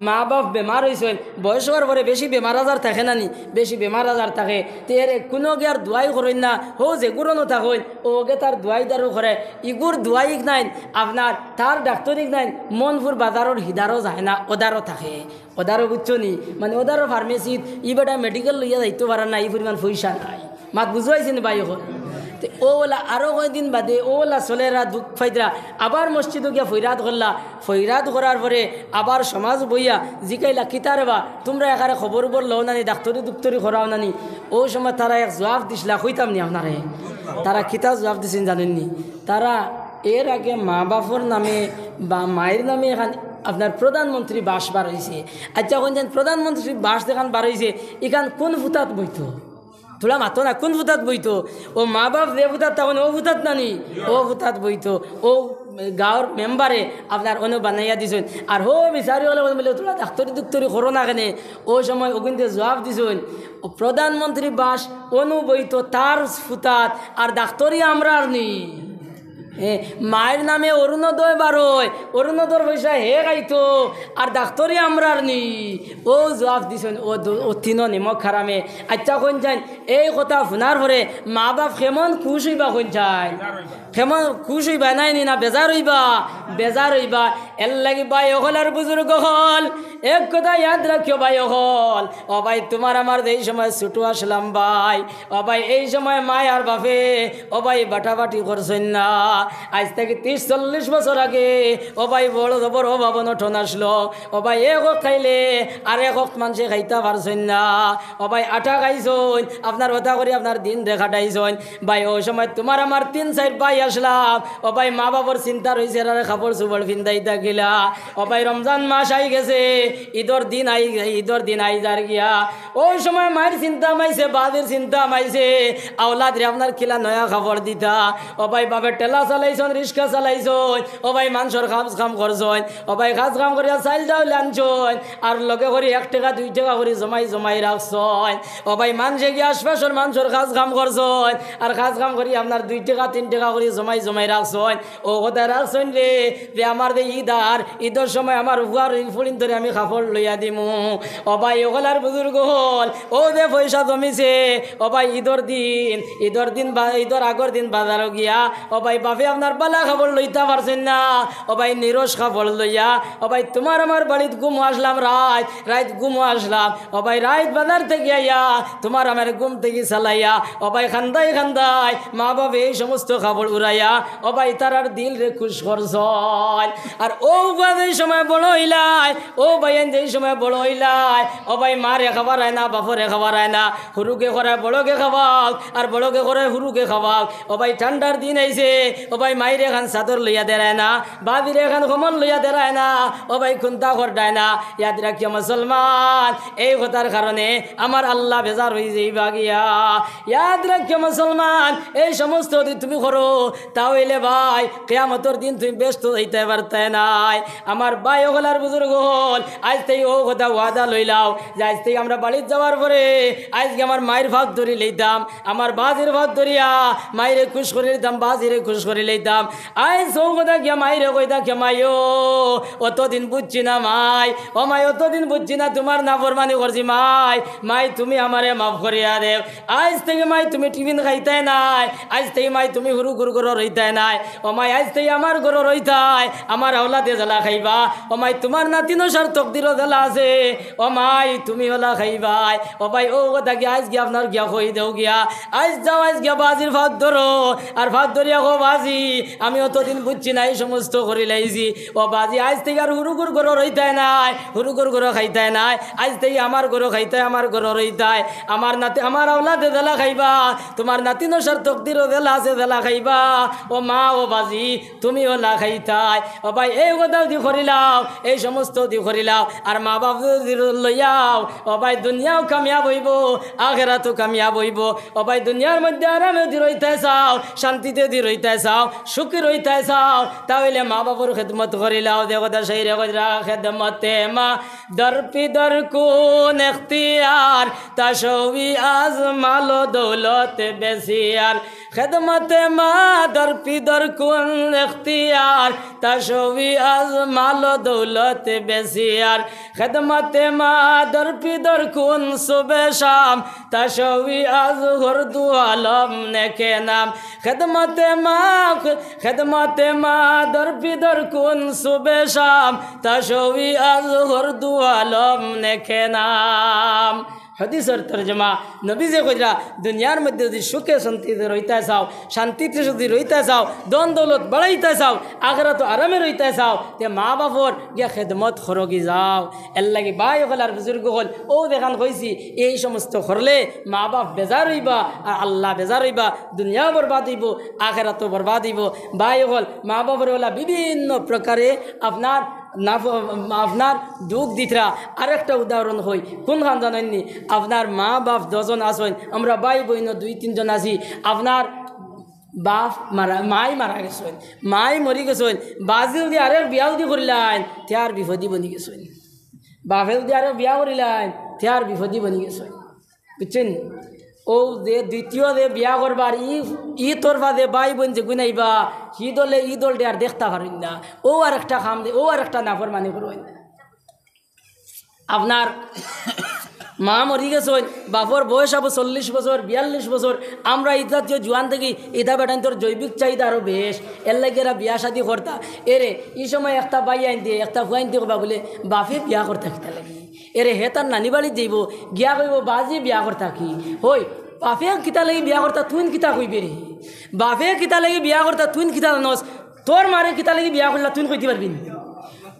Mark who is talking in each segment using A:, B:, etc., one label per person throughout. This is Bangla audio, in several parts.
A: মা বাপ বেমার হয়েছেন বয়স হওয়ার পরে বেশি বেমার আজার থাকে না নি, বেশি বেমার আজার থাকে তো এর কোনো গিয়ার দোয়াই করেন না, হো যে গুরনো থাকেন ওকে তার দোয়াই দারু করে ইগুর দোয়াইক নাই আপনার তার ডাক্তারিক নাই মনপুর বাজারের হিদারও যায় না, ওদারও থাকে ওদারও বুঝছো নি, মানে ওদারও ফার্মেসিত ই বেটা মেডিকেল লইয়া যাইতে পারে না, এই পরিমাণ পয়সা নাই। মাত বুঝাইছেন ভাই এখন ওলা আরও কয়দিন বাদে ওলা চলেরা দুঃখ ফাইদরা আবার মসজিদে গিয়া ফৈরাত করলা, ফৈরাত করার পরে আবার সমাজ বইয়া জিকাইলা কিতারে বা তোমরা একারে খবর বর লও নানি, ডাক্তরি দুক্তরি করাও নানি। ও সময় তারা এক জবাব দিছিলা, কইতাম নি আপনারে তারা কিতা জবাব দিছেন জানেননি? তারা এর আগে মা বাপর নামে বা মায়ের নামে এখান আপনার প্রধানমন্ত্রী বাস বার হয়েছে। আচ্ছা এখন যেন প্রধানমন্ত্রী বাস যেখান বার হয়েছে এখান কোন ফুতাত বইত তোলা মাতো না, কোন ভূতাত বইতো? ও মা বাপ যে ভূতাত তখন ও ভূতাত নানি, ও ভূতাত বইতো। ও গাঁৱৰ মেম্বারে আপনার অনু বানাইয়া দিছেন আর হো বিচারি হলে বলে তোরা ডাক্তারি দুক্তরি করো না কেন? ওই সময় ওগুনতে জবাব দিছেন প্রধানমন্ত্রী বাস অনু বইতো তার ফুতাত আর ডাক্তারি আমরা আর নি। মায়ের নামে অরুণোদয় বারোয় অরুণোদয় পয়সা হে গাইতো আর ডাক্তারি আমরা আর নি। ও জবাব দিছেন ও তিন নিমক খারামে। আচ্ছা কোন চাই এই কথা শোনার পরে মা বাপ কেমন খুশ হইবা? কোন চাই কেমন খুশ হইবা? নাই নি না বেজার হইবা? বেজার হইবা। এর লাগি ভাই হল আর বুজুর্গ হল এক কথা ইয়াদ রাখিও ভাই হল। ও ভাই তোমার আমার এই সময় ছুটু আসলাম ভাই, ও ভাই এই সময় মায় আর বাপে ও ভাই বাটাবাটি করছেন না। আজ থেকে 30-40 বছর আগে ও ভাই বড় বড় ভবন ঠন আসলো, ও ভাই এক খাইলে আর এক মানুষে খাইতে পারছেন না। ও ভাই আটা খাইছেন আপনার কথা করে আপনার দিন দেখাটাইছেন ভাই। ওই সময় তোমার আমার 3-4 ভাই আসলাম, ও ভাই মা বাবার চিন্তা রয়েছে আর কাপড় চুপড় ফিন্দাই থাকিলা। ও ভাই রমজান মাস আই গেছে, ঈদর দিন আই যার গিয়া। ওই সময় মায়ের চিন্তা মাইছে, বাদের চিন্তা মাইছে আওলাদ রে আপনার খিলা নয়া খাবার দিতা। ও ভাই বাপের টেলা চালাইছন, রিক্সা চালাইছন, ও ভাই মানুষের কাজ কাম করছন, ও ভাই কাজ কাম করিয়া চাইল ডাউল আনছন আর লগে করে 1 টাকা 2 টাকা করে জমাই রাখছন। ও ভাই মানুষে গিয়ে আশপাশের মানুষের কাজ কাম করছন আর কাজ কাম করি আপনার 2 টাকা 3 টাকা করে জমাই রাখছন। ও কথা রাখছন রে যে আমার যে ঈদের সময় আমার হুয়ার ফুলিন ধরে আমি কাপড় লইয়া দিমু। ও ভাই ওগলার বুজুর্গ হল ও যে পয়সা জমিছে, ও ভাই ঈদের দিন বা ঈদের আগর দিন বাজারও গিয়া ও ভাই বাপে আপনার বালা খাবার লইতে পারছেন না, ও ভাই নিরস খাবার লইয়া ও ভাই তোমার আমার বাড়িত ঘুম আসলাম, রাত ঘুম আসলাম। ও ভাই রাত বাজার থেকে আইয়া তোমার আমার ঘুম থেকে চালাইয়া ও ভাই খান্দাই মা বাবা এই সমস্ত খাবার উড়াইয়া ও ভাই তার আর দিল রে খুশ করছ। আর ও যে সময় বড় হইলাই, ও ভাই যে সময় বড় হইলাই ও ভাই মারে খাবার হয় না, বাপরে খাবার হয় না, হুরুকে করায় বড়কে খাওয়াও আর বড়কে করায় হুরুকে খাওয়াও। ও ভাই ঠান্ডার দিন আইছে, ও ভাই মাইরে এখান চাদর লইয়া দেরায় না, বাবিরে এখান কমল লইয়া দেরায় না, ও ভাই খুন্তা করডায় না। ইয়াদ রাখিও মুসলমান, এই কথার কারণে আমার আল্লাহ বেজার হয়ে যাইবা গিয়া। ইয়াদ রাখিও মুসলমান, এই সমস্ত যদি তুমি করো তাহলে ভাই কিয়ামতের দিন তুমি ব্যস্ত হইতে পারতে নাই। আমার ভাই ওগলার বুজুর্গ হল আজ থেকে ও কথা ওয়াদা লইলাও যে আজ থেকে আমরা বাড়িতে যাওয়ার পরে আজকে আমার মায়ের ভাগ ধরে লইতাম, আমার বাজির ভাগ ধরিয়া মায়েরে খুশ করে লইতাম, বাজিরে খুশ করে লইতাম। আজ ও কথা গিয়া মায়েরে কইতা কে মাইও অতদিন বুঝছি না মাই, ও মাই অতদিন বুঝছি না তোমার নাফরমানি করছি মাই তুমি আমারে মাফ করিয়া দেব। আজ থেকে মাই তুমি টিফিন খাইতে নাই, আজ থেকে মাই তুমি হুরু গুরু গরো রইতে নাই, ও মাই আজ থেকে আমার গরো রইতাই, আমার আওলাদে জ্বালা খাইবা। ও মাই তোমার নাতিনো সার তকদিরও জ্বালা আছে, ও মাই তুমি হলা খাইবাই। ও ভাই ও কথা গিয়া আজ গিয়া আপনার গিয়া কই দেও গিয়া আজ যাও, আজ গিয়া বাজির ভাত ধরো আর ভাত ধরিয়া কো বাজি আমি অতদিন বুঝছি না এই সমস্ত করি লাইছি। ও বাজি আজ থেকে আর হুরুগুর গরো রইতাই নাই, হুরুগুর গরো খাইতাই নাই, আজ থেকে আমার গরো খাইতাই, আমার গরো রইতাই, আমার নাতি আমার আওলাদে জ্বালা খাইবা, তোমার নাতিনো সার তকদিরও জ্বালা আছে জ্বালা খাইবা। ও মা ও বাজি তুমি ওলা খাইতাই। ও ভাই এই কথাও দি করিলাও, এই সমস্ত দি করিলাও আর মা বাপ লইয়াও ও ভাই দুনিয়াও কামিয়াব হইব, আখেরাতও কামিয়াব হইব। ও ভাই দুনিয়ার মধ্যে আরামে দি রইতে চাও, শান্তিতে দি রইতে চাও, সুখী রইতে চাও, তাহলে মা বাবার খেদমত করিলাও। দেখো সেই রেখা খেদমতে মা দরপিদর কোন এখতিয়ার তাসবি আজ মালো দৌলত বেশিয়ার खिदमत माँ दर पिदर कुन इख्तियार तशवी आज मालो दौलत बेसियार खिदमत माँ दर पिदर कुन सुबह शाम तशवी आज गुर्दु आलम ने के नाम खिदमत माँ दर पिदर कुन सुबह शाम तशवी आज गुर्दु आलम ने के नाम हदीसर तर्जमा नबी जे कइरा दुनियार मध्य यदि सुखे शांतिते रहिता चाও शांतिते যদি রইতে চাও দন দৌলত বাড়াইতে চাও আখিরাত আরামে রইতে চাও তে মা বাপর গিয়া খেদমত করগি যাও এর লাগি ভাই হলার বুজুর্গ হল ও দেখান কইছি এই সমস্ত করলে মা বাপ বেজার হইবা আর আল্লাহ বেজার হইবা দুনিয়া বরবাদ হইব আখিরাত বরবাদ হইব ভাই হল মা বাপর হলা বিভিন্ন প্রকারে আপনার দুঃখ দিতরা আরেকটা উদাহরণ হই কোনখান জানেননি আপনার মা বাপ 10 জন আসেন আমরা ভাই বোন 2-3 জন আছি আপনার বাপ মাই মারা গেছেন মাই মরি গেছেন বাজি যদি আরেক বিয়া যদি করিলেন তার বিপদী বনি গেছেন বাপে যদি আরেক বিয়া করিলেন তার বিপদী বনি গেছেন বুঝছেন ও যে দ্বিতীয় যে বিয়া করবার ই তোরফা যে ভাই বোন যে গুনাইবা হি দলে ই দলটে আর দেখতে পারেন না ও আর একটা খাম দে ও আর একটা নাফরমানি করবেন আপনার মা মরি গেছেন বাপর বয়স হবো 40 বছর 42 বছর আমরা ইতা যে জোয়ান থেকে ইতা বেটান তোর জৈবিক চাহিদা আরও বেশ এর লাগে এরা বিয়া শাদি করতা এরে এই সময় একটা বাই আইন দিয়ে একটা ফুয়াইন দিয়ে কবা বলে বাপে বিয়া করতে কিতা লাগে এরে হে তার নানি বাড়ি যাইব গিয়া কইব বাজি বিয়া করতা কি হই বাপে কিতা লাগি বিয়া করতা তুই কিতা কইবে রে বাপে কিতা লাগি বিয়া করতা তুই কিতা জানস তোর মারে কিতা লাগি বিয়া করলা তুই কইতে পারবি না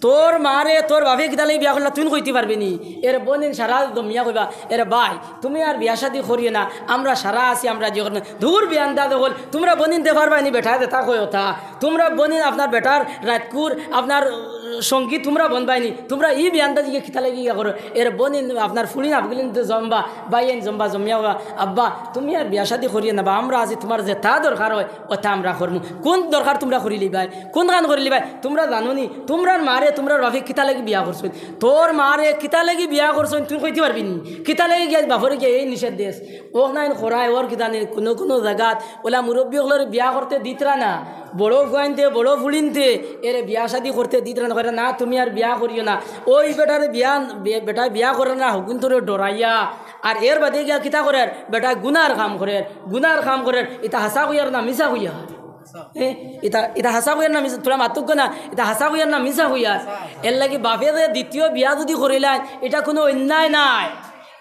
A: তোর মারে তোর বাপে কিতা লাগি বিয়া করলা তুই কইতে পারবি নি এর বোনিন সারা দমিয়া কইবা এরে ভাই তুমি আর বিয়া শাদি করিয়ে না আমরা সারা আছি আমরা যে দূর বিয়ান দা দেখল তোমরা বোনিন দে পারবা নি বেটা দে তা কইও তা তোমরা বোনিন আপনার বেটার রাতকুর আপনার সঙ্গী তোমরা বনবাইনি তোমরা ই বিয়ানটা দিকে কিতা লাগি ইয়া করো এর বোনিন আপনার ফুলিন আবগলিন জম্বা বাইন জম্বা জমিয়া আব্বা তুমি আর বিয়া শাদি করিয়ে না বা আমরা আছি তোমার যে তা দরকার হয় ওটা আমরা করমু কোন দরকার তোমরা করিলি ভাই কোন গান করিলি ভাই তোমরা জানো নি তোমরার মারে তোমরার বাপে কিতা লাগি বিয়া করছো তোর মারে কিতা লাগি বিয়া করছো তুমি কইতে পারবি নি কিতা লাগি গিয়ে বাপরে গিয়ে এই নিষেধ দেশ ও নাই খরায় ওর কিতা নেই কোনো জায়গাত ওলা মুরব্বী ওগুলোর বিয়া করতে দিতরা না বড়ো ফুয়াইনতে বড়ো ফুলিনতে এর বিয়া শাদি করতে দিতরা না না তুমি আর বিয়া করিও না ওই বেটারে বেটা বিয়া করে না হুকুন তোরে ডরাইয়া আর এর বাদে গিয়া কিতা করে বেটা গুনার কাম করে এটা হাসা কইয়ার না মিছা কইয়া এটা হাসা কইয়ার না মিছা তোরা মাতুক না এটা হাসা কইয়ার না মিছা কইয়ার এর লাগি বাপে যে দ্বিতীয় বিয়া যদি করিলেন এটা কোনো অন্যায় নাই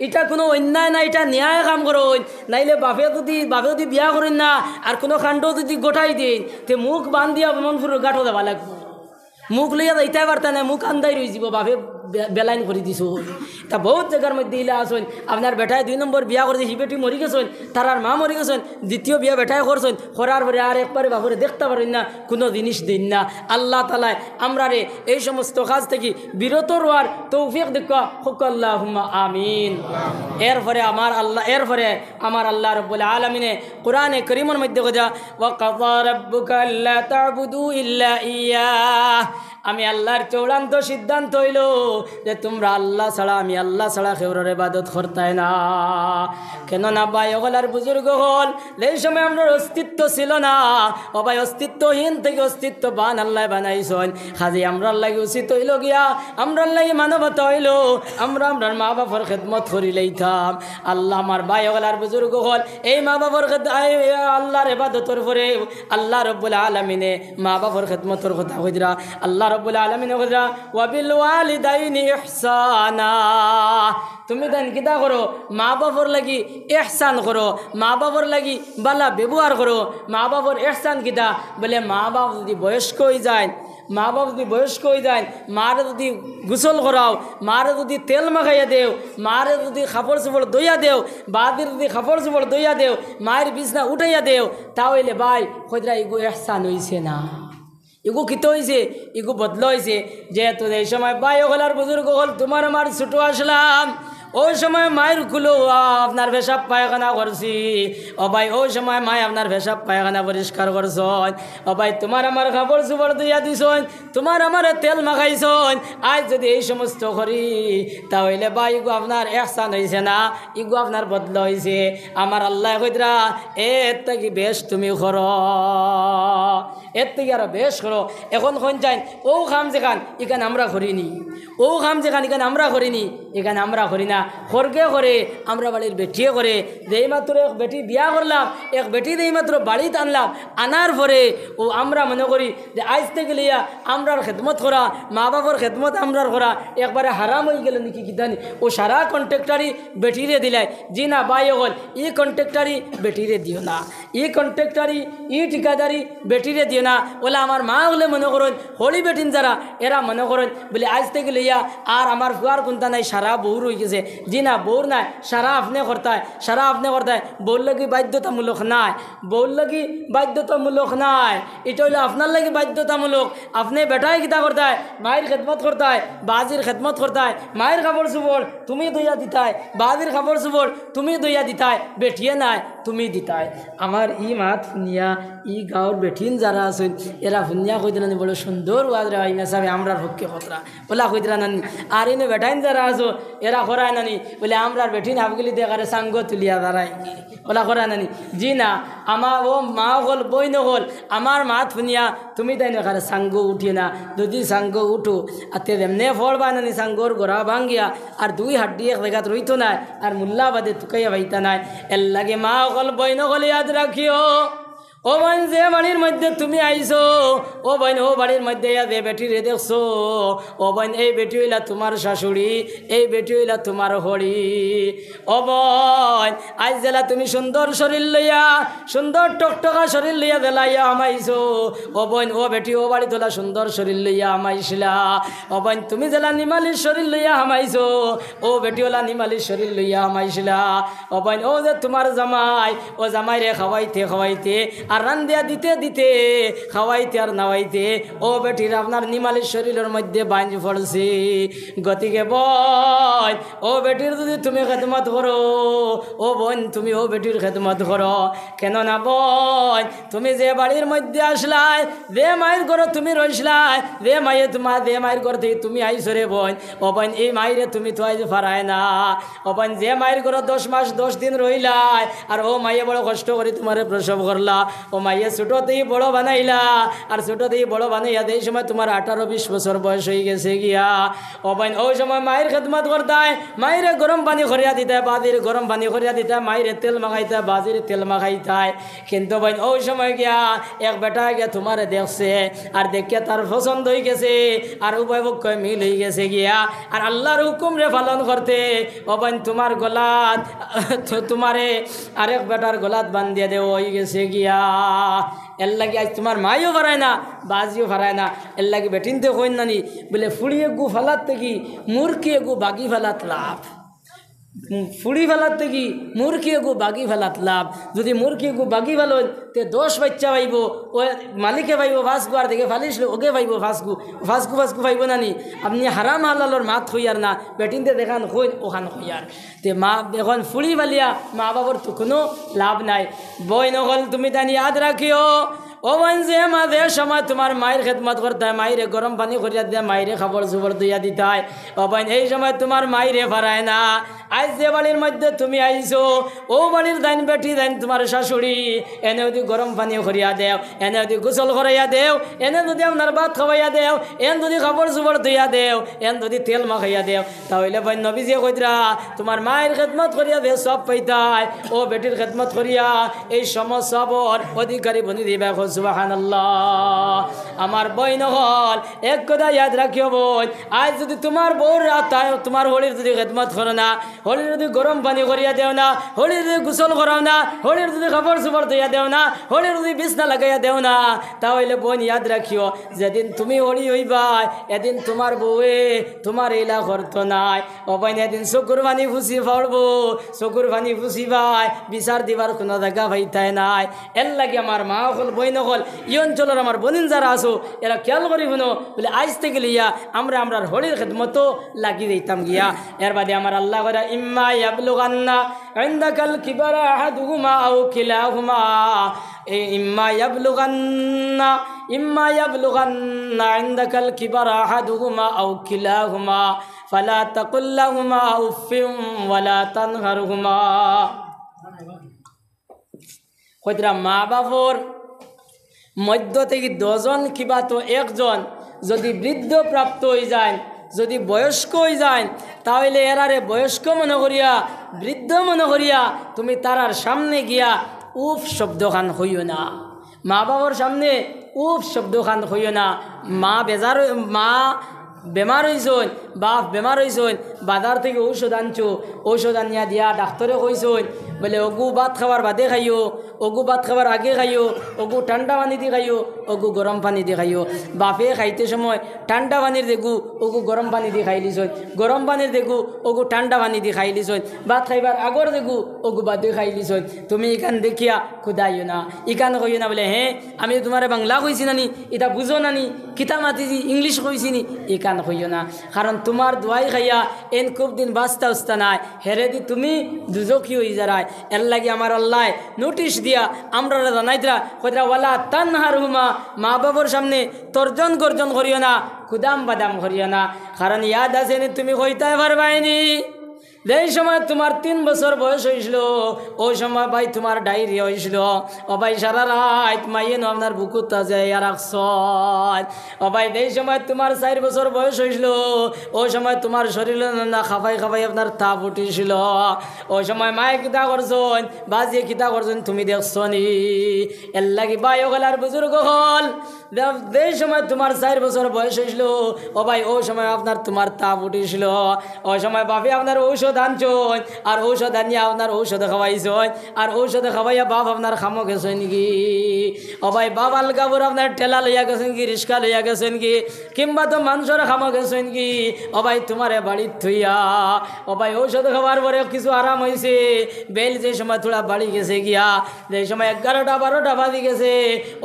A: এটা কোনো অন্যায় না এটা ন্যায় কাম করুন নাইলে বাপে যদি বিয়া করেন না আর কোনো কাণ্ড যদি গোটাই দিন তে মুখ বান্ধিয়া মনপুরের গাঁঠো দেওয়া লাগবে মুখ লইয়া যাইতে পারতা না মুখ আন্দাই রয়ে যাব বাপে বেলাইন করে দিছো তা বহুত জায়গার মধ্যে ইলা আসুন আপনার বেটায় 2 নম্বর বিয়া করে হি বেটি মরি গেছেন তার আর মা মরি গেছেন দ্বিতীয় বিয়া বেটায় করছেন করার পরে আর একবারে বাপরে দেখতে পারেন না কোনো জিনিস দিন না আল্লাহ তাআলা আমরা রে এই সমস্ত কাজ থেকে বিরত রওয়ার তৌফিক দেখা হোক আল্লাহুম্মা আমিন এরপরে আমার আল্লাহ রাব্বুল আলামিনে কোরআনে কারীমের মধ্যে কথা ওয়া কাযা রাব্বুকা আল্লা তা'বুদু ইল্লা ইয়্যাহ আমি আল্লাহর চূড়ান্ত সিদ্ধান্ত হইল যে তোমরা আল্লাহ ছাড়া আমি আল্লাহ ছাড়া কেউর ইবাদত করতাই না কেননা ভাই ওগলার বুজুর্গ হল এই সময় আমরা অস্তিত্ব ছিল না ও ভাই অস্তিত্বহীন থেকে অস্তিত্ববান আল্লাহ বানাইছেন খাজি আমরার লাগি উচিত হইল গিয়া আমরার লাগি মানবতা হইল আমরা মা বাবার খেদমত করি লইতাম আল্লাহ আমার ভাই ওগলার বুজুর্গ হল এই মা বাবার আল্লাহর ইবাদতের পরে আল্লাহ রাব্বুল আলামিনে মা বাবার খেদমতের কথা কইরা আল্লাহ রব্বুল আলামিন কইরা ওয়া বিল ওয়ালিদাইনি ইহসানা তুমি দেন কিতা করো মা বাবার লাগি ইহসান করো মা বাবার লাগি বালা ব্যবহার করো মা বাবার ইহসান কিতা বলে মা বাপ যদি বয়স্ক হয়ে যায় মারে যদি গোসল করাও মারে যদি তেল মাখাইয়া দেও মারে যদি কাপড় চোপড় দইয়া দেও বাদির যদি কাপড় চোপড় দইয়া দেও মায়ের বিছনা উঠাইয়া দেও তাহলে ভাই কইরা ইগো ইহসান হইছে না ইগো কিতো হয়েছে ইগো বদল হয়েছে যেহেতু এই সময় ভাই ওগলার বুজুর্গ হল তোমার আমার ছোটো আসলাম ওই সময় মায়ের কুলো আপনার পেশাব পায়খানা করছি, ও ভাই ওই সময় মায় আপনার পেশাব পায়খানা পরিষ্কার করছন, ও ভাই তোমার আমার কাপড় চোপড় ধুইয়া দিছন, তোমার আমার তেল মাখাইছন। আজ যদি এই সমস্ত করি তাহলে ভাই ইগু আপনার একসান হয়েছে না, ইগু আপনার বদল হয়েছে। আমার আল্লাহ কইতরা এর থেকে বেশ তুমি করো, এর থেকে আরো বেশ করো। এখন কোন চাই ও খাম যেখান এখানে আমরা করিনি, ও খাম যেখান এখানে আমরা করিনি, এখানে আমরা করি না। খরকে করে আমরা বাড়ির বেটিয়ে করে, যেই মাত্র এক বেটি বিয়া করলাম, এক বেটি যেই মাত্র বাড়িতে আনলাম, আনার পরে ও আমরা মনে করি যে আজ থেকে লিয়া আমরার খেদমত করা, মা বাবার খেদমত আমরার করা একবারে হারাম হয়ে গেল নাকি কিদানি। ও সারা কন্ট্রাক্টারি বেটিরে দিলাই, জি না বাই হল ই কন্ট্রাক্টারি বেটিরে দিও না, ই কন্ট্রাক্টারি ই ঠিকাদারি বেটিরে দিও না। বলে আমার মা হলে মনে করেন হলি বেটিন যারা এরা মনে করেন বলে আজ থেকে লইয়া আর আমার ফুয়ার কোনটা নাই, সারা বউর হয়ে গেছে। জি না বউর নাই, সারা আপনি করতায়, সারা আপনি করতায়। বউর লাগি বাধ্যতামূলক নাই, বউর লাগি বাধ্যতামূলক নাই, এটা হইলো আপনার লাগি বাধ্যতামূলক। আপনি বেটাই কিতা করতায়, মায়ের খেদমত করতায়, বাজির খেদমত করতায়, মায়ের কাপড় চোপড় তুমি দইয়া দিতায়, বাজির কাপড় চোপড় তুমি দইয়া দিতায়, বেঠিয়ে নাই তুমি দিতায়। আমার ই মাত শুনিয়া ই গাঁৱৰ বেঠিন যারা আছেন এরা শুনিয়া কই দিলেন বলে সুন্দর ওয়াজ রে ইমা সাহেব আমরার পক্ষে খতরা বলা কই দিলা নানি। আর ইনে বেঠাইন যারা আছো এরা করায় নানি বলে আমরার বেঠিন হাবগুলি দেখারে সাঙ্গ তুলিয়া দাঁড়ায় বলা করায় নানি। জি না আমার ও মা হল বই নহল আমার মাত শুনিয়া তুমি তাই নেখারে সাঙ্গ উঠিয়ে না, যদি সাঙ্গ উঠো আর তে এমনি ফল বাই নানি সাঙ্গর গোড়া ভাঙ্গিয়া আর দুই হাড্ডি এক জায়গাত রইতো নাই আর মুল্লাবাদে তুকাইয়া বাইতা নাই। এর লাগে মা হল বই নহল ইয়াদ রাখিও। ও বোন যে বাড়ির মধ্যে তুমি আইছো, ও বোন ও বাড়ির মধ্যে যে বেটি রে দেখছো, ও বোন এই বেটি হইলা তোমার শাশুড়ি, এই বেটি হইলা তোমার হরি। ও বোন আজ জেলা তুমি সুন্দর শরীর লইয়া, সুন্দর টকটকা শরীর লইয়া বেলাইয়া আমাইছো। ও বোন ও বেটি ও বাড়ি তোলা সুন্দর শরীর লইয়া আমাইছিলা। ও বোন তুমি জেলা নিমালির শরীর লইয়া আমাইছো, ও বেটি ওলা নিমালির শরীর লইয়া আমাইছিলা। ও বোন ও যে তোমার জামাই, ও জামাই রে খাওয়াইতে খাওয়াইতে আর রান্দিয়া দিতে দিতে খাওয়াইতে আর নাওয়াইতে ও বেটির আপনার নিমালির শরীরের মধ্যে বাঁধ পড়ছে। গতিকে বোন ও বেটির যদি তুমি খেদমত করো, ও বোন তুমি ও বেটির খেদমত করো। কেন না বোন তুমি যে বাড়ির মধ্যে আসলাই, যে মায়ের ঘরে তুমি রইসলাই, যে মায়ে তোমার যে মায়ের ঘর থেকে তুমি আইসো রে বোন, ও বোন এই মায়েরে তুমি তো আইজ ফারায় না। ও বোন যে মায়ের ঘরে 10 মাস 10 দিন রইলাই আর ও মায়ে বড় কষ্ট করে তোমারে প্রসব করলা, ও মাইয়া ছোটতেই বড় বানাইলা আর ছোটতেই বড় বানাইয়া এই সময় তোমার 18-20 বছর বয়স হয়ে গেছে গিয়া। ও বোন ওই সময় মায়ের খেদমত করতায়, মায়ের গরম পানি করিয়া দিতে, বাজির গরম পানি করিয়া দিতে, মায়ের তেল মাখাইতে, বাজির তেল মাখাইতায়। কিন্তু বোন ওই সময় গিয়া এক বেটা গিয়া তোমার দেখছে আর দেখে তার পছন্দ হয়ে গেছে আর উভয় পক্ষ মিল হয়ে গেছে গিয়া আর আল্লাহর হুকুম রে পালন করতে ও বোন তোমার গলাত তোমারে আরেক বেটার গলাত বান্ধিয়ে দেওয়া হয়ে গেছে গিয়া। এর লাগে আজ তোমার মাইও ফারায় না, বাজিও ফারায় না। এর লাগে বেটিনতে কইন নানি বলে ফুড়িয়ে গু ফালাত থেকে মুরকি গু বাগি ফেলাত লাভ, ফুড়ি ফেলার থেকে মুরকি গু বাগি ফেলাত লাভ। যদি মুরকি গু বাগি ফেলেন তে 10 বাচ্চা পাইব, ও মালিকে পাইব ফাঁসগু আর দেখে ফালিসলে ওকে পাইব ফাঁসগু, ফাঁসগু ফাঁসগু পাইব নানি। আপনি হারাম হালালোর মাত হইয়ার না, বেটিনতে দেখান হইন ওখান হইয়ার তে মা এখন ফুড়ি ফালিয়া মা বাবার তো কোনো লাভ নাই। বই নকল তুমি তাই ইয়াদ রাখিও। ও বোন যে মাঝে সময় তোমার মায়ের খেদমত করতে হয়, মায়েরে গরম পানি করিয়া দিয়ে মায়েরে খাবার জোবর দিয়া দিতে হয়। ও বোন এই সময় তোমার মায়েরে ফারায় না। আজ যে বাড়ির মধ্যে তুমি আইছো ও বাড়ির দাইন বেটি দাইন তোমার শাশুড়ি, এনে যদি গরম পানি করিয়া দেও, এনে যদি গোসল করাইয়া দেও, এনে যদি আপনার ভাত খাওয়াইয়া দেও, এন যদি খাবার জোবর ধুইয়া দেও, এন যদি তেল মাখাইয়া দেও, তাহলে বোন নবীজি কইরা তোমার মায়ের খেদমত করিয়া দে সব পাইতায়। ও বেটির খেদমত করিয়া এই সমস্ত সবর অধিকারী বনি দিবে। সুবহানাল্লাহ। আমার বই নহল এক কথা ইয়াদ রাখিও বোন, আজ যদি তোমার বউর রাতায় তোমার হোলির যদি খেদমত করো না, হোলির যদি গরম পানি করিয়া দেও না, হোলির যদি গোসল করাও না, হোলির যদি খাবার সুবার ধুইয়া দেও না, হোলির যদি বিছনা লাগাইয়া দেও না, তাহলে বোন ইয়াদ রাখিও যেদিন তুমি হোলি হইবাই এদিন তোমার বউয়ে তোমার এলা করতো নাই। ও বোন এদিন চকুর পানি ফুসি পড়বো, চকুর পানি ফুসিবাই বিচার দিবার কোনো জায়গা পাইতাই নাই। এর লাগে আমার মা হল বই নহল এই অঞ্চলের আমার বোনিন যারা আছো এরা খেয়াল করি শুনো বলে আজ থেকে লিয়া আমরা আমরার হোলির খেদমতো লাগি দিতাম গিয়া। এর বাদে আমার আল্লাহ করে ইম্মা ইয়াবলুগান্না ইনদাকাল কিবারা আহাদুহুমা আও কিলাহুমা ইম্মা ইয়াবলুগান্না ইনদাকাল কিবারা আহাদুহুমা আও কিলাহুমা ফালা তাকুল লাহুমা উফিন ওয়ালা তানহারহুমা। কইরা মা বাবার মধ্য থেকে 10 জন কিবা তো একজন যদি বৃদ্ধ প্রাপ্ত হয়ে যায়, যদি বয়স্ক হয়ে যায়, তাহলে এরারে বয়স্ক মনে করিয়া বৃদ্ধ মনে করিয়া তুমি তারার সামনে গিয়া উফ শব্দখান হইও না। মা বাবার সামনে উফ শব্দখান হইও না। মা বেমার হয়েছেন, বাপ বেমার হয়েছেন, বাজার থেকে ঔষধ আনছো, ঔষধ আনিয়া দিয়া ডাক্তারে কইছেন বলে অগু ভাত খাবার বাদে খাইও, অগু ভাত খাবার আগে খাইও, অগু ঠান্ডা পানি দিয়ে খাইও, অগু গরম পানি দিয়ে খাইও। বাপে খাইতে সময় ঠান্ডা পানির দেখু অগু গরম পানি দিয়ে খাই লিছন, গরম পানির দেখু অগু ঠান্ডা পানি দিয়ে খাই লিছন, ভাত খাইবার আগর দেখু অগু বাদে খাই লিছন। তুমি ইখান দেখিয়া খুদাইও না, ইখান কইও না বলে হ্যাঁ আমি তোমার বাংলা কইছি নানি, এটা বুঝো নানি, কিতা মাতিছি ইংলিশ কইছি নি, ইখান কইও না। কারণ তোমার দোয়াই খাইয়া এন খুব দিন বাঁচতে উস্তা নাই, হেরে দি তুমি দুজকি হয়ে যারায়। এর লাগে আমার আল্লাহ নোটিশ দিয়া আমরা জানাইতরা কইরা ওয়ালা তানহারহুমা, মা বাবার সামনে তর্জন গর্জন করিও না, কুদাম বাদাম করিও না। কারণ ইয়াদ আছে নি তুমি কইতে পারবাইনি যেই সময় তোমার 3 বছর বয়স হয়েছিল ওই সময় ভাই তোমার ডায়রিয়া হয়েছিল। ও ভাই সারা রাত মাইয়ে নো আপনার বুকুতা যায় আর ও ভাই যেই সময় তোমার 4 বছর বয়স হয়েছিল ওই সময় তোমার শরীরে না খাফাই খাফাই আপনার তাপ উঠেছিল। ওই সময় মায়ে কিতা করছেন, বাজিয়ে কিতা করছেন তুমি দেখছ নি। এর লাগি ভাই ওগলার বুজুর্গ হল যেই সময় তোমার 4 বছর বয়স হয়েছিল ও ভাই ওই সময় আপনার তোমার তাপ উঠেছিল। ওই সময় বাপি আপনার ঔষধ আনছন আর ঔষধ আনিয়া আপনার ঔষধ খাওয়াইছন আর ঔষধ খাওয়াইয়া বাপ আপনার খামো গেছেন কি। ও ভাই বাপ আলগাবুর আপনার ঠেলা লইয়া গেছেন কি, রিক্সা লইয়া গেছেন কি, কিংবা তো মানুষের খামো গেছেন কি। ও ভাই তোমারে বাড়ির থইয়া ও ভাই ঔষধ খাওয়ার পরে কিছু আরাম হয়েছে, বেল যে সময় থোড়া বাড়ি গেছে গিয়া, যে সময় 11টা 12টা বাজি গেছে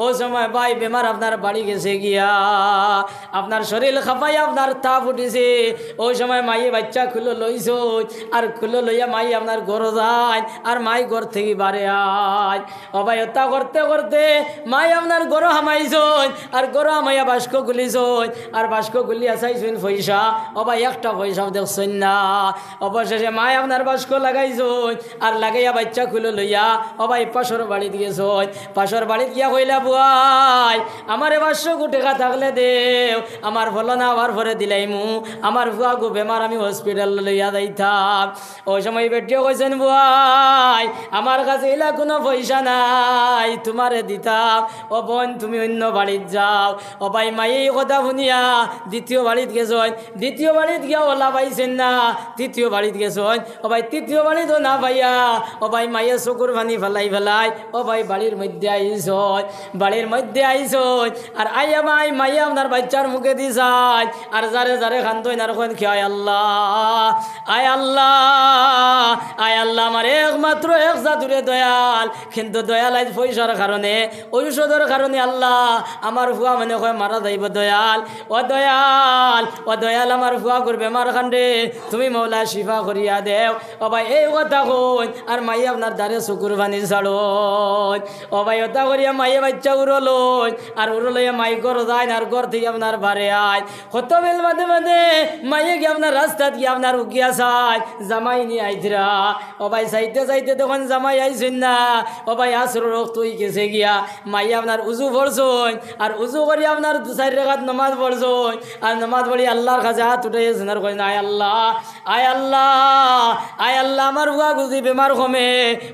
A: ওই সময় ভাই বেমার আপনার বাড়ি গেছে গিয়া, আপনার শরীর খাপাই আপনার তাপ উঠেছে। ওই সময় মাইয়ে বাচ্চা খুলো লইছ আর খুলো লইয়া মাই আপনার ঘর যায় আর মাই ঘর থেকে বাড়ে আয়। ও ভাই হত্যা করতে করতে মাই আপনার ঘর হামাইছ আর ঘর হামাইয়া বাস্ক গুলিছ আর বাস্ক গুলিয়া চাইছেন পয়সা। ও ভাই একটা পয়সাও দেখছেন না। অবশেষে মাই আপনার বাস্ক লাগাইছ আর লাগাইয়া বাচ্চা খুলো লইয়া ও ভাই পাশর বাড়ি দিয়েছ। পাশর বাড়িত গিয়া কইলা বুয়াই আমার 500 টাকা থাকলে দেও, আমার ফলনা আবার ভরে দিলাইমু, আমার ভুয়া গো বেমার আমি হসপিটাল লইয়া যাইতাম। ওই সময় বেটিও কইছেন বুয়াই আমার কাছে এলা কোনো পয়সা নাই তোমারে দিতাম, ও বোন তুমি অন্য বাড়িত যাও। ও ভাই মাই এই কথা শুনিয়া দ্বিতীয় বাড়িত গেছেন, দ্বিতীয় বাড়িত গিয়া ওলা পাইছেন না, তৃতীয় বাড়িত গেছেন। ও ভাই তৃতীয় বাড়িত না পাইয়া ও ভাই মাইয়ে চকুর পানি ফেলাই ও ভাই বাড়ির মধ্যে আইস, বাড়ির মধ্যে আইস আর আইয়া মাইয়া আপনার বাচ্চার মুখে দিছাই আর যারে যারে খান্তই আর কোন খেয়ে আল্লাহ আয় আল্লাহ আয় আল্লাহ আমার একমাত্র এক জাতুরে দয়াল, কিন্তু দয়াল আজ পয়সার কারণে ঔষধের কারণে আল্লাহ আমার ফুয়া মানে কয় মারা যাইব। দয়াল ও দয়াল ও দয়াল আমার ফুয়া করবে মার খান্ডে তুমি মৌলা শিফা করিয়া দেও। ও ভাই এই কথা কই আর মাই আপনার দ্বারে চকুর পানি ছাড়ো। ও ভাই ওটা করিয়া মাইয়ে বাচ্চা উড়লো আর উড়লইয়া মাই ঘর যায় আর ঘর থেকে আপনার বাড়ে আয়। কত বেল বাদে বাদে মাইয়ে গিয়ে আপনার রাস্তাত গিয়ে আপনার উকিয়া চায় জামাই নিয়ে আইতরা। ও ভাই চাইতে চাইতে তখন জামাই আইছেন না। ও ভাই আসর রক্ত হয়ে গেছে গিয়া মাইয়া আপনার উজু পড়ছই আর উজু করি আপনার 2-4 রাকাত নামাজ পড়ছই আর নামাজ পড়ি আল্লাহর কাছে হাত উঠাইছেন আর কই আয় আল্লাহ আয় আল্লাহ আয় আল্লাহ আমার হুয়া গুজি বেমার কমে।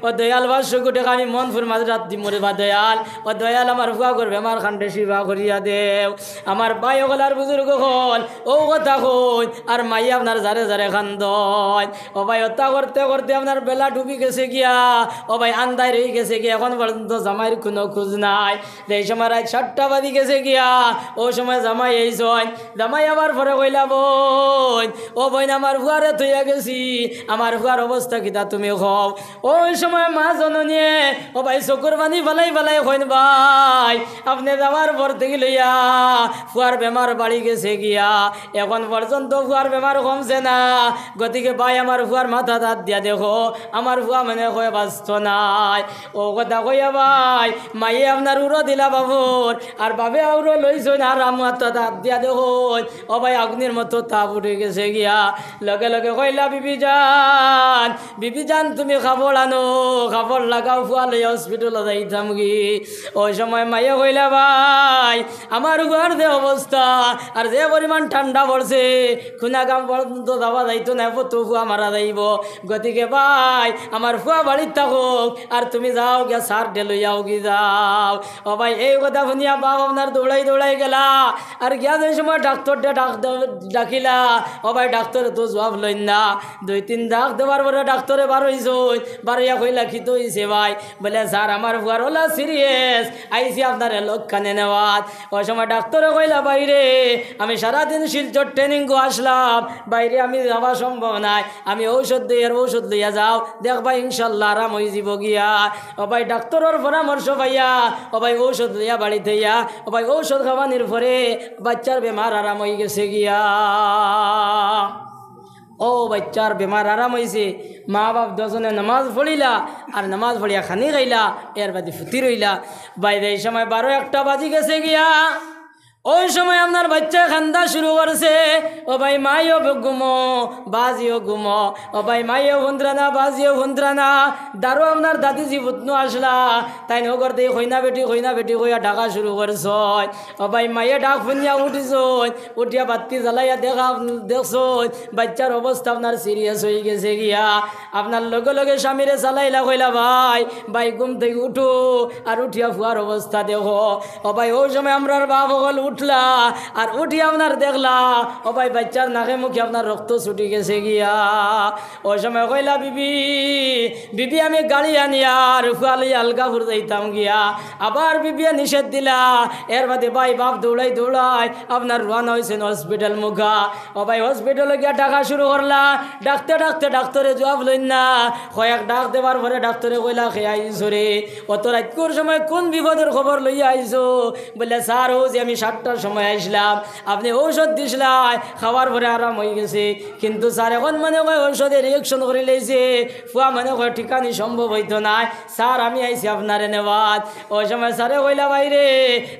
A: ও দয়াল 500 টাকা আমি মনপুর মাঝে রাত দি মরে বা দয়াল ও দয়াল আমার হুয়া কর বেমার খান্ডে শিবা করিয়া দেও। আমার ভাই ওগলার বুজুর্গ হল ও কথা কই আর মাই আপনার যারে যারে খান্দয়। ও ভাই হত্যা করতে করতে আপনার বেলা ডুবি গেছে গিয়া ও ভাই আন্দায় রয়ে গেছে গিয়া এখন পর্যন্ত জামাইয়ের কোনো খোঁজ নাই। এই সময় রাত 7টা বাজি গেছে গিয়া ও সময় জামাই এইছন। জামাই আবার পরে কইলা বোন ও বোন আমার হুয়ারে থইয়া গেছি, আমার হুয়ার অবস্থা কিতা তুমি কও। ওই সময় মা জননীয়ে ও ভাই চকুর পানি ফেলাই কইন ভাই আপনি যাওয়ার পর থেকে লইয়া ফুয়ার বেমার বাড়ি গেছে গিয়া এখন পর্যন্ত ফুয়ার বেমার কমছে না, গতিকে ভাই আমার ফুয়ার মাথা হাত দিয়া দেখো আমার ফুয়া মানে কয়ে বাঁচত নাই। ও কথা কইয়া ভাই মাইয়ে আপনার উড়ো দিলা বাবুর আর বাবে আউরো লইছই আর আমার হাত দিয়া দেখো ও ভাই আগুনের মতো তাপ উঠে গেছে গিয়া। লগে লগে কইলা বিবি জান তুমি খাবার আনো, খাবার লাগাও ফুয়া লই হসপিটালে যাইতাম কি। ওই সময় মাইয়া কইলা ভাই আমার ঘর যে অবস্থা আর যে পরিমাণ ঠান্ডা পড়ছে খুনা কাম পর্যন্ত যাওয়া যাইতো না, তো ফুয়া মারা যাইব। গতিকে ভাই আমার ফুয়া বাড়ির থাকুক আর তুমি যাও গিয়া সার ঢেলইয়াও কি যাও। ও ভাই এই কথা শুনিয়া বাপ আপনার দৌড়াই গেলা আর গিয়া যে সময় ডাক্তারটা ডাকিলা। ও ভাই ডাক্তারে তো জবাব লইন না, 2-3 ডাক দেওয়ার পরে ডাক্তারে বারইয়া কইলা কি তো হইছে ভাই। বলে স্যার আমার ফুয়ার হলা সিরিয়াস, আইসি আপনার লোকখানে নেওয়াত। ওই সময় ডাক্তারে কইলা বাইরে আমি সারাদিন শিলচর ট্রেনিং আসলাম, বাইরে আমি যাওয়া সম্ভব নাই, আমি ঔষধ লইয়া যাও দেখবা ইনশাল্লাহ আরাম হয়ে যাব গিয়া। ও ভাই ডাক্তারের পরামর্শ পাইয়া ও ভাই ঔষধ লইয়া বাড়িতে ইয়া ও ভাই ঔষধ খাওয়ানোর পরে বাচ্চার বেমার আরাম হয়ে গেছে গিয়া। ও বাচ্চার বেমার আরাম হয়েছে, মা বাপ দুজনে নামাজ পড়িলা আর নামাজ পড়িয়া খানি খাইলা, এর বাদে ফুটি রইলা। বাইরে এই সময় 12-1টা বাজি গেছে গিয়া। ওই সময় আপনার বাচ্চা খান্দা শুরু করছে। ও ভাই মাইও ঘুমো বাজিও ঘুমো, ও ভাই মাইও ভুন্দ্রানা বাজিও ভুন্দ্রানা। দারু আপনার দাদি জীবন আসলা তাই নগর দিয়ে হইনা বেটি কইয়া ডাকা শুরু করছ। ও ভাই মাইয়ে ডাক শুনিয়া উঠিস, উঠিয়া বাতি জ্বালাইয়া দেখছ বাচ্চার অবস্থা আপনার সিরিয়াস হয়ে গেছে গিয়া। আপনার লগে লগে স্বামীরে চালাইলা কইলা ভাই ঘুম থেকে উঠো আর উঠিয়া ফুয়ার অবস্থা দেখো। ও ভাই ওই সময় আমরা বাপ সকল উঠলা আর উঠি আপনার দেখলা ও ভাই বাচ্চার নাকে মুখে আপনার রক্ত ছুটি গেছে গিয়া। ওই সময় কইলা বিবি আমি গাড়ি আনিয়া আর ফুয়ালি আলগাপুর যাইতাম গিয়া। আবার বিবিয়া নিষেধ দিলা, এর বাদে ভাই বাপ দৌড়াই আপনার রওনা হয়েছেন হসপিটাল মুখা। ও ভাই হসপিটালে গিয়া ডাকা শুরু করলা, ডাকতে ডাক্তারে জবাব লইন না। কয়েক ডাক দেওয়ার পরে ডাক্তারে কইলা খেয়ে আইসো রে, অত রাতকুর সময় কোন বিপদের খবর লইয়া আইসো। বলে স্যার ও যে আমি 7টার সময় আসলাম, আপনি ঔষধ দিছিলাই খাওয়ার পরে আরাম হয়ে গেছে, কিন্তু স্যার এখন মানে কয় ঔষধে রিয়েকশন করে লেছে, ফুয়া মানে কয় ঠিকানি সম্ভব হইতো না। স্যার আমি আইছি আপনারে নেওয়াত। ওই সময় স্যারে কইলা বাইরে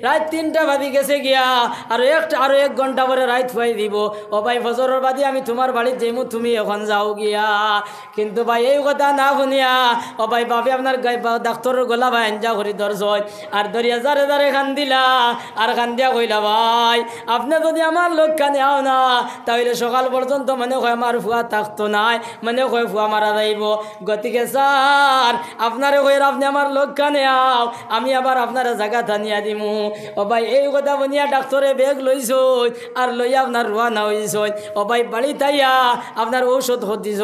A: রাত 3টা বাজি গেছে গিয়া, আরো 1 ঘন্টা পরে রাত ফুয়াই দিব। ও ভাই ফজরের বাদি আমি তোমার বাড়িতে যাইমু, তুমি এখন যাও গিয়া। কিন্তু ভাই এই কথা না শুনিয়া ও ভাই বাপে আপনার ডাক্তারের গলা ভাই আঞ্জা করি ধরছ আর ধরিয়া যারে কান্দিলা আর কান্দিয়া কইলা ভাই আপনি যদি আমার লোক কানে আও না তাহলে সকাল পর্যন্ত মানে কয় আমার ফুয়া থাকতো নাই, মানে কয় ফুয়া মারা যাইব। গতিকে স্যার আপনারে কই আপনি আমার লোক কানে আও, আমি আবার আপনার জায়গা থানিয়া দিমু। ও ভাই এই কথা বনিয়া ডাক্তারে বেগ লইছ আর লইয়া আপনার রওনা হইছ। ও ভাই বাড়ি তাইয়া আপনার ঔষধ দিছ,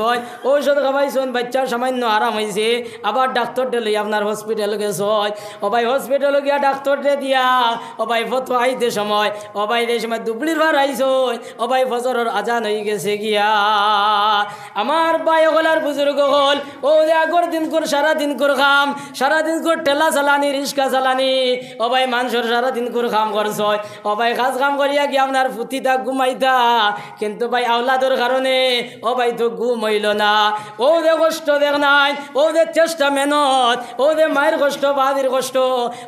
A: ঔষধ খাওয়াইছেন, বাচ্চার সামান্য আরাম হয়েছে। আবার ডাক্তারটা লইয়া আপনার হসপিটাল গেছ। ও ভাই হসপিটালে গিয়া ডাক্তারটা দিয়া ও ভাই ফটো আইতে সময় ও ভাই এই সময় দুবলির ভার আইস। ও ভাই ফজরের আজান হয়ে গেছে গিয়া। আমার ভাই হলার বুজুর্গ হল ও যে আগর দিন কর সারাদিন কর খাম, সারাদিন কর ঠেলা চালানি রিক্সা চালানি। ও ভাই মানুষের সারাদিন কর খাম করছ। ও ভাই কাজ কাম করিয়া গিয়া আপনার ফুটিতা ঘুমাইতা, কিন্তু ভাই আওলাদর কারণে ও ভাই তো ঘুম হইল না। ও যে কষ্ট দেখ নাই, ও যে চেষ্টা মেহনত, ও যে মায়ের কষ্ট বাদির কষ্ট।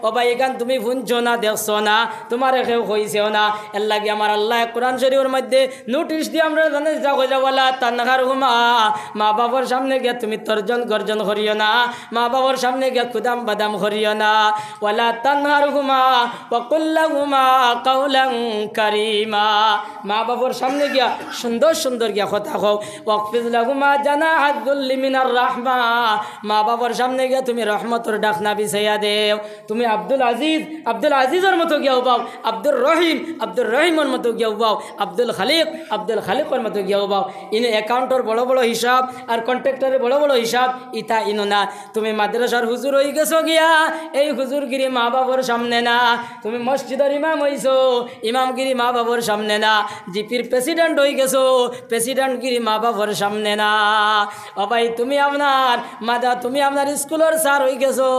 A: ও ভাই এখান তুমি শুনছো না দেখছো না, তোমার কেউ কইছেও না। এর লাগে আমার আল্লাহ কোরআন শরীফের মধ্যে নোটিশ দিয়ে আমরা জানি যা কইলা বলা তানহার হুমা, মা বাবার সামনে গিয়া তুমি তর্জন গর্জন করিও না, মা বাবার সামনে গিয়া খুদাম বাদাম করিও না। ওয়ালা তানহার হুমা ওয়াকুল্লা হুমা কাউলাং কারিমা, মা বাবার সামনে গিয়া সুন্দর গিয়া কথা কও। ওয়াকফিজ লাহুমা জানাহাদ যুল্লি মিনার রাহমা, মা বাবার সামনে গিয়া তুমি রহমতের ডাকনা বিছাইয়া দেও। তুমি আব্দুল আজিজের মতো গিয়া উবাও, আব্দুর রহিমের মতো গিয়া উবাও, আব্দুল খালিকের মতো গিয়া উবাও। ইনো অ্যাকাউন্টর বড় বড় হিসাব আর কন্ট্রাক্টরের বড় বড় হিসাব ইতা ইনো না। তুমি মাদ্রাসার হুজুর হয়ে গেছো গিয়া, এই হুজুরগিরি মা বাবার সামনে না। তুমি মসজিদের ইমাম হইছো, ইমামগিরি মা বাবার সামনে না। জিপির প্রেসিডেন্ট হয়ে গেছো, প্রেসিডেন্টগিরি মা বাবার সামনে না। ও ভাই তুমি আপনার স্কুলের স্যার হয়ে গেছো,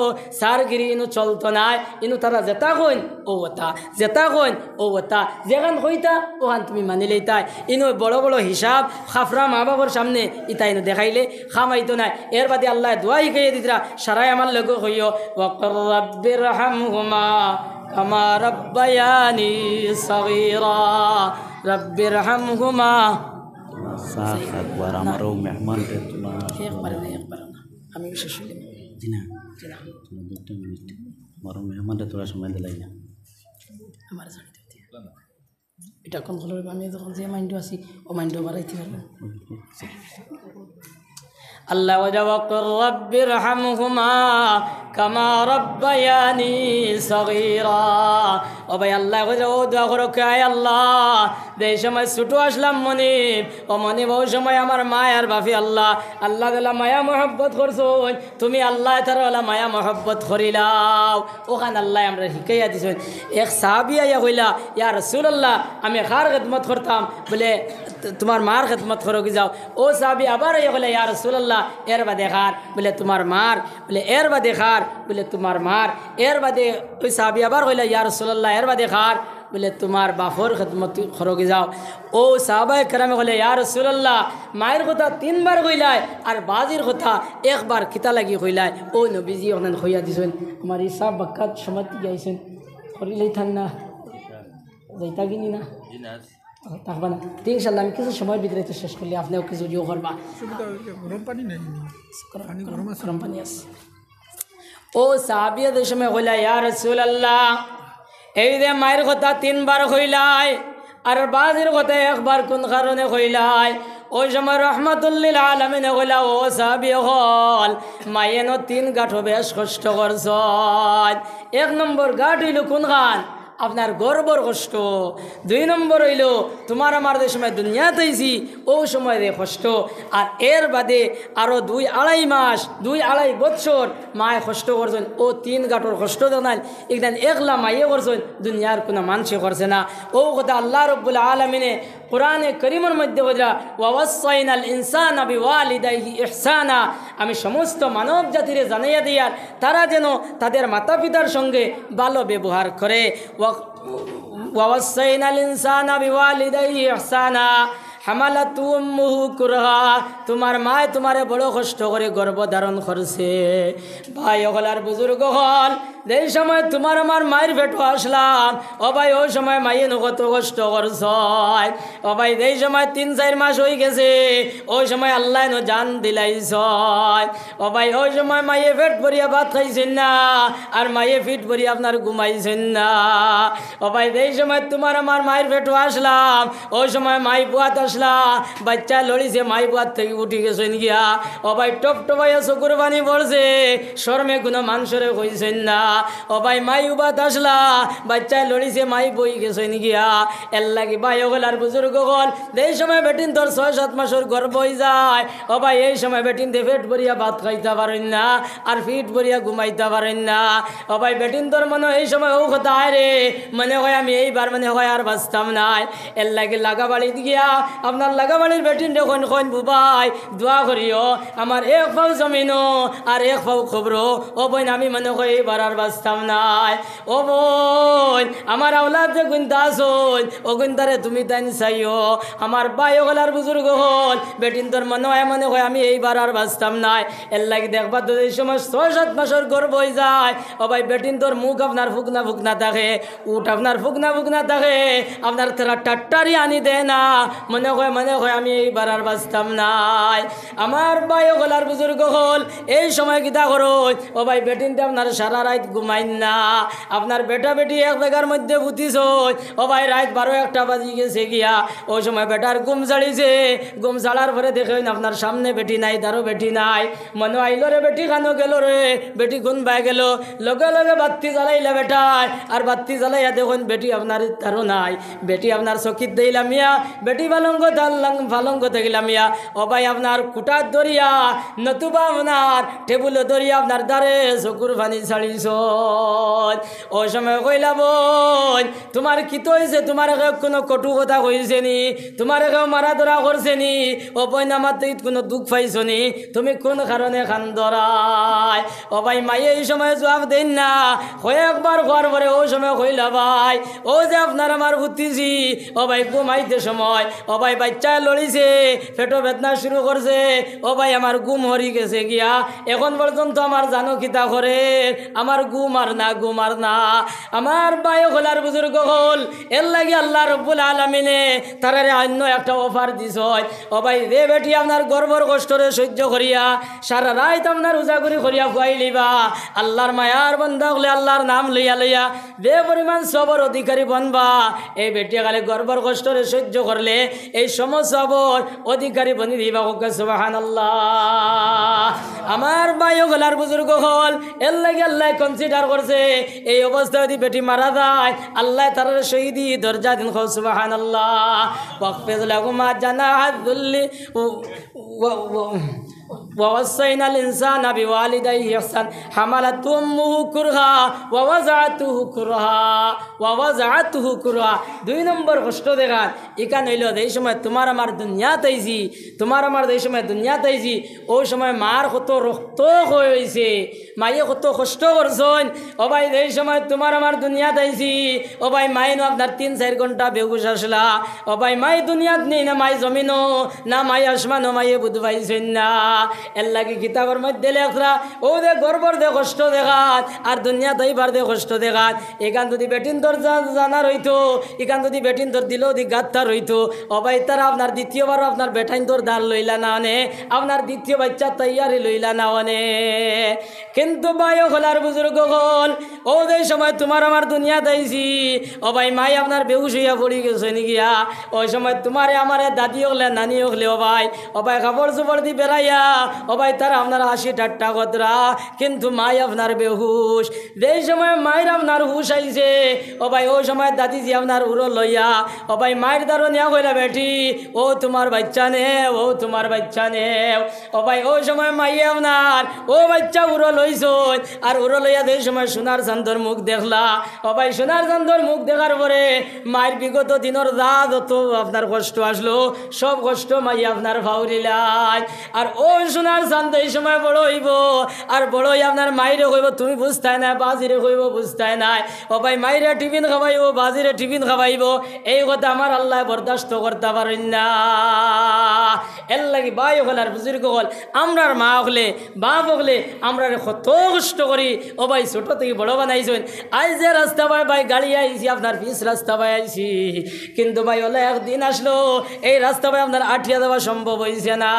A: স্যারগিরি ইনু চলতো না। ইনু তারা যেটা কইন ও ওটা, যেটা কইন ও ওতা যেখান কইতা ওখান তুমি মানি লইতাই ইনো বড় বড় হিসাব খাফরা মা বাবার সামনে ইতা ইনো দেখাইলে খামাইতো না এর বাদে আল্লাহ দোয়া শিখাইয়ে দিতরা সারাই আমার লগ হইও ওয়াক্কার রাব্বির হামহুমা কামা রাব্বায়ানি সগীরা রাব্বির হামহুমা
B: সাফ একবার আমারও মেহমান রে তোমার
A: একবার না আমি শেষ হইলাম
B: জিনা তোমার 2 মিনিট আমারও মেহমান রে তোরা সময় দিলাই না
A: আমার জানি এটা কোন হলো আমি যখন যে মাইন্ডও আছি ও মাইন্ডও বাড়াইতে পারবো আল্লাহ ওয়াক্কার রাব্বির হামহুমা কামা রাব্বায়ানি সগীরা ও ভাই আল্লাহ ও দোয়া করো কে আল্লাহ যে সময় ছোটো আসলাম মনিব ও মনিব ওই সময় আমার মায়ার বাফি আল্লাহ আল্লাহ তাআলা মায়া মহব্বত করছো তুমি আল্লাহ তাআলা মায়া মহব্বত করিলাও ওখানে আল্লাহ আমরা শিখাইয়া দিছেন এক সাহাবী আইয়া কইলা ইয়া রাসূলুল্লাহ আমি কার খিদমত করতাম বলে তোমার মার খিদমত করো কি যাও ও সাহাবী আবার আইয়া কইলা ইয়া রাসূলুল্লাহ এর বাদে খার বলে তোমার মার বলে এর বাদে খার বলে তোমার মার এর বাদে ওই সাহাবী আবার কইলা ইয়া রাসূলুল্লাহ এর বাদে খার বলে তোমার বাফর খিদমত করোগে যাও ও সাহাবায়ে কেরামে বলে ইয়া রাসূলুল্লাহ মায়ের কথা 3 বার কইলাই আর বাজির কথা একবার কিতা লাগি কইলাই ও নবীজি ওখানে কইয়া দিছেন আমার হিসাব বাক্কাত সমত গাইছেন করিলেই থান না যাইতা কিনি না থাকবা না ইনশাআল্লাহ আমি কিছু সময় ভিতরে তো শেষ করলে আপনিও কিছু যোগ করবা
C: গরম পানি নাই
A: গরম পানি আছে ও সাহাবিয়া যে সময় কইলা ইয়া রাসূলুল্লাহ এই যে মায়ের কথা 3 বার কইলাই আর বাজির কথা একবার কোন কারণে কইলাই ওই সময় রহমাতুল্লিল আলামিন কইলা ও সাহাবী হল মায়েনো 3 গাঁঠো বেশ কষ্ট করছ 1 নম্বর গাঁঠ হইল কোন গান আপনার গর্বর কষ্ট 2 নম্বর হইল তোমার আমার যে সময় দুনিয়াতে আইছি ও সময় রে কষ্ট আর এর বাদে আরও 2-2.5 মাস 2-2.5 বছর মায়ে কষ্ট করছেন ও 3 গাঁটর কষ্ট জানাই একদিন একলা মাইয়ে করছেন দুনিয়ার কোনো মানুষে করছে না ও কথা আল্লাহ রব্বুল আলামিনে কোরআনে করিমের মধ্যে বলা ওয়াসাইনাল ইনসানা বিওয়ালিদাইহি ইহসানা আমি সমস্ত মানব জাতিরে জানাইয়া দিয়ার তারা যেন তাদের মাতা পিতার সঙ্গে ভালো ব্যবহার করে ওয়াসাইনাল ইনসানা বিওয়ালিদাইহি ইহসানা হামালাতু উম্মুহু কুরহা তোমার মায় তোমারে বড় কষ্ট করে গর্ভ ধারণ করছে ভাই ওগলার বুজুর্গ হল যেই সময় তোমার আমার মায়ের পেটে আসলাম ও ভাই ওই সময় মাইয়ে কত কষ্ট করছ ও ভাই যেই সময় 3-4 মাস হয়ে গেছে ওই সময় আল্লাহ জান দিলাইছ ও ভাই ওই সময় মাইয়ে পেট ভরিয়া ভাত খাইছেন না আর মাইয়ে ফিট ভরিয়া আপনার ঘুমাইছেন না ও ভাই যেই সময় তোমার আমার মায়ের পেটে আসলাম ওই সময় মাই বুয়াত আসলা বাচ্চা লড়িছে মাই বুয়াত থেকে উঠি গেছেন গিয়া ও ভাই টপ টপাইয়া চকুর পানি পড়ছে শর্মে কোনো মানুষরে কইছেন না ও ভাই মাই উবাত আসলা বাচ্চা লড়িছে মাই বই গেছেন গিয়া এর লাগি ভাই ওগলার বুজুর্গ হল এই সময় বেটিন তোর 6-7 মাসের গর্ভ হয়ে যায় ও ভাই এই সময় বেটিন দিয়ে পেট ভরিয়া ভাত খাইতে পারেন না আর ফিট ভরিয়া ঘুমাইতে পারেন না ও ভাই বেটিন তোর মনে এই সময় ও কথা রে মনে হয় আমি এইবার মনে হয় আর বাঁচতাম নাই এর লাগে লাগা বাড়িতে গিয়া আপনার লাগা বাড়ির বেটিন যখন কইন বুবাই দোয়া করিও আমার 1 পাও জমিনও আর 1 পাও খবরও ও বোন আমি মনে হয় এইবার আর বাঁচতাম নাই ও বোন আমার আওলাদ যে গুনতা আসল ও গুনতারে তুমি তাই চাইও আমার ভাই ওগলার বুজুর্গ হল বেটিন তোর মনে হয় আমি এইবার আর বাঁচতাম নাই এর লাগে দেখবা তো এই সময় 6-7 মাসের গর্ভ হয়ে যায় ও ভাই বেটিন তোর মুখ আপনার ফুকনা থাকে উঠ আপনার ফুকনা থাকে আপনার তারা টাট্টারি আনি দেয় না মনে হয় আমি এইবার আর বাঁচতাম নাই আমার ভাই ওগলার বুজুর্গ হল এই সময় কিতা করো ও ভাই বেটিনতে আপনার সারা রাত ঘুমাইন না আপনার বেটা বেটি এক জায়গার মধ্যে বুঝিস ও ভাই রাত 12-1টা বাজি গেছে গিয়া ওই সময় বেটার ঘুম ছাড়িছে ঘুম ছাড়ার পরে দেখেন আপনার সামনে বেটি নাই তারও বেটি নাই মনে আইলো রে বেটি খানো গেল রে বেটি গুন বাই গেল লগে লগে বাতি জ্বালাইলা বেটায় আর বাতি জ্বালাইয়া দেখুন বেটি আপনার তারও নাই বেটি আপনার চকিত দিলাম ইয়া বেটি ফালঙ্গ থাকিলাম ইয়া ও ভাই আপনার কুটার দরিয়া নতুবা আপনার টেবুল দরিয়া আপনার দ্বারে চকুর পানি ছাড়িছ ওই সময় কইলা বোন তোমার কি তো হয়েছে, তোমার কোনো কটু কথা কইছে নি, তোমার মারা ধরা করছে নি, ও বোন আমার তো কোনো দুঃখ পাইছ নি, তুমি কোন কারণে খান ধরায়? ও ভাই মাইয়ে এই সময় জবাব দেন না, কয়েকবার হওয়ার পরে ওই সময় কইলা ভাই ও যে আপনার আমার ভুতিছি, ও ভাই ঘুমাইতে সময় ও ভাই বাচ্চা লড়িছে, পেটো বেদনা শুরু করছে, ও ভাই আমার ঘুম হরি গেছে গিয়া, এখন পর্যন্ত আমার জানো কিতা করে, আমার ঘুম আর না আমার ভাই হলার বুজুর্গ হল, এর লাগে আল্লাহ রব্বুল আলামিনে তারারে অন্য একটা অফার দিছ। ও ভাই রে বেটি আপনার গর্বর কষ্টরে সহ্য করিয়া সারা রাত আপনার উজাগরি করিয়া খুয়াই লিবা, আল্লাহর মায়ার বন্ধা হলে আল্লাহর নাম লইয়া লইয়া বে পরিমাণ সবর অধিকারী বনবা। এই বেটিয়া কালে গর্বর কষ্টরে সহ্য করলে এই সমস্ত সবর অধিকারী বনি দিবা। সুবহানাল্লাহ। আমার ভাই হলার বুজুর্গ হল, এর লাগে আল্লাহ কনসিডার করছে এই অবস্থায় যদি বেটি মারা যায় আল্লাহ তার শহীদি দরজা দিন। সুবহানাল্লাহ। ওয়াকফিজ লাহুমা জানাহাদ যুল্লি ووصينا الإنسان بوالديه إحسانا حملته أمه كرها ووضعته كرها। 2 নম্বর কষ্ট দেখান এখানে হইল এই সময় তোমার আমার দুনিয়াতে আইছি, তোমার আমার এই সময় দুনিয়াতে আইছি, ওই সময় মার কত রক্ত হয়েছে, মাইয়ে কত কষ্ট করছেন। ও ভাই এই সময় তোমার আমার দুনিয়াতে আইছি, ও ভাই মাইনো আপনার 3-4 ঘন্টা বেহুশ আসলা, ও ভাই মাই দুনিয়াত নেই না, মাই জমিনও না, মাই আসমানও মাইয়ে বুধ পাইছেন না। এর লাগে কিতাবের মধ্যে লেখরা ও দে গর্বর দে কষ্ট দেখাত আর দুনিয়া দইবার দে কষ্ট দেখাত। এখান যদি বেটিন তোর জানা রইতো, এখান যদি বেটিন তোর দিলেও দি গাত্তা রইতো, অবাই তারা আপনার দ্বিতীয়বার আপনার বেটাইন তোর দাল লইলা না অনে, আপনার দ্বিতীয় বাচ্চা তৈয়ারি লইলা না অনে। কিন্তু ভাই হলার বুজুর্গ হল, ও যে সময় তোমার আমার দুনিয়া দাইছি, ও ভাই মাই আপনার বেহুশ হইয়া পড়ি গেছে গিয়া, ওই সময় তোমারে আমারে দাদি হলে নানি হলে ও ভাই খাবার চোপড় দি বেড়াইয়া ও ভাই তারা আপনার হাসি ঠাট্টা কতরা, কিন্তু মাই আপনার বেহুশ। যেই সময় মায়ের আপনার হুশ আইছে, ও ভাই ওই সময় দাদিজি আপনার উড়ো লইয়া ও ভাই মায়ের দ্বারা নিয়া কইলা বেটি ও তোমার বাচ্চা নে, ও তোমার বাচ্চা নে। ও ভাই ওই সময় মাইয়ে আপনার ও বাচ্চা উড়ো লইছ, আর উড়ো লইয়া যেই সময় সোনার চান্দর মুখ দেখলা, ও ভাই সোনার চান্দর মুখ দেখার পরে মায়ের বিগত দিনের যা যত আপনার কষ্ট আসলো সব কষ্ট মাইয়া আপনার ভাউরিলাই। আর ওই সোনার চান্দ এই সময় বড় হইব, আর বড় হই আপনার মাইরে কইব তুমি বুঝতাই না, বাজিরে কইব বুঝতাই নাই, ও ভাই মাইরে টিফিন খাওয়াইব, বাজিরে টিফিন খাওয়াইব, এই কথা আমার আল্লাহ বরদাস্ত করতে পারেন না। এর লাগি ভাই হল আর বুজুর্গ হল, আমরার মা হলে বাপ হলে আমরা কত কষ্ট করি, ও ভাই ছোট থেকে বড় বানাইছেন। আজ যে রাস্তা ভাই গাড়ি আইছি আপনার পিস রাস্তা ভাই আইছি, কিন্তু ভাই হলে একদিন আসলো এই রাস্তা ভাই আপনার আঠিয়া দেওয়া সম্ভব হয়েছে না।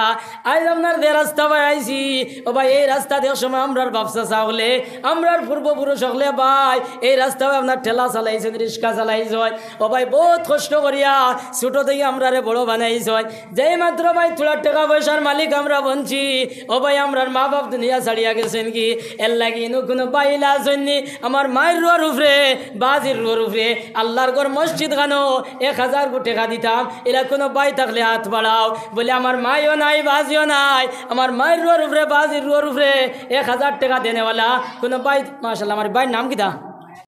A: আজ আপনার যে রাস্তা ভাই আইছি, ও ভাই এই রাস্তা দেওয়ার সময় আমরার ব্যবসা চাহলে আমরার পূর্বপুরুষ হলে ভাই এই রাস্তা ভাই আপনার ঠেলা চালাইছেন, রিক্সা চালাইছেন, ও ভাই বহুত কষ্ট করিয়া ছোট থেকে আমরারে বড় বানাইছেন। যেই মাত্র ভাই থোড়া টাকা পয়সার মালিক আমরা বনছি, ও ভাই আমরার মা বাপ দুনিয়া ছাড়িয়া গেছেন কি, এর লাগি কোনো বাইলা আসেননি আমার মায়ের রুয়ার উপরে বাজির রুয়ার উপরে আল্লাহর ঘর মসজিদ খানো 1000 টাকা দিতাম, এরা কোনো বাই থাকলে হাত বাড়াও, বলে আমার মাইও নাই বাজিও নাই, আমার মায়ের রুয়ার উপরে বাজির রুয়ার উপরে 1000 টাকা দেনেওয়ালা কোনো বাই। মাশাআল্লাহ, আমার বাইর নাম কিতা?